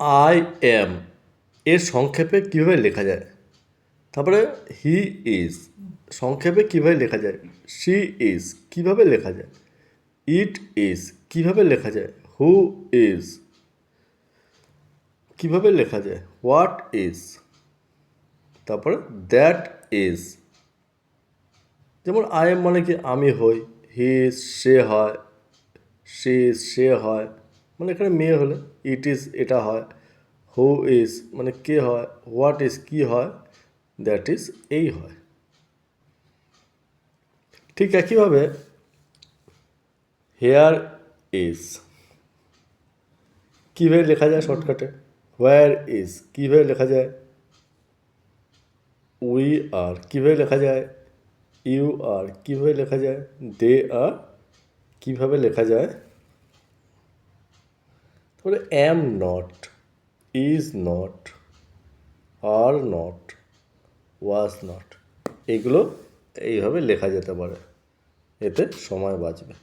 I am এর সংক্ষেপে কীভাবে লেখা যায়? তারপরে হি ইজ সংক্ষেপে কীভাবে লেখা যায়? শি ইজ কীভাবে লেখা যায়? ইট ইজ কীভাবে লেখা যায়? হু ইজ কীভাবে লেখা যায়? হোয়াট ইজ তারপরে দ্যাট ইজ। যেমন আই এম মানে কি আমি হই, হি ইজ সে হয়, সে ইজ সে হয়, মানে এখানে মেয়ে হলে ইট ইজ এটা হয়, হু ইজ মানে কে হয়, হোয়াট ইজ কি হয়, দ্যাট ইজ এই হয়। ঠিক একইভাবে হেয়ার ইজ কীভাবে লেখা যায় শর্টকাটে? হোয়ার ইজ কীভাবে লেখা যায়? উই আর কীভাবে লেখা যায়? ইউ আর কীভাবে লেখা যায়? দে আর কীভাবে লেখা যায়? তারপরে am not, is not, are not, was not, এগুলো এইভাবে লেখা যেতে পারে, এতে সময় বাঁচবে।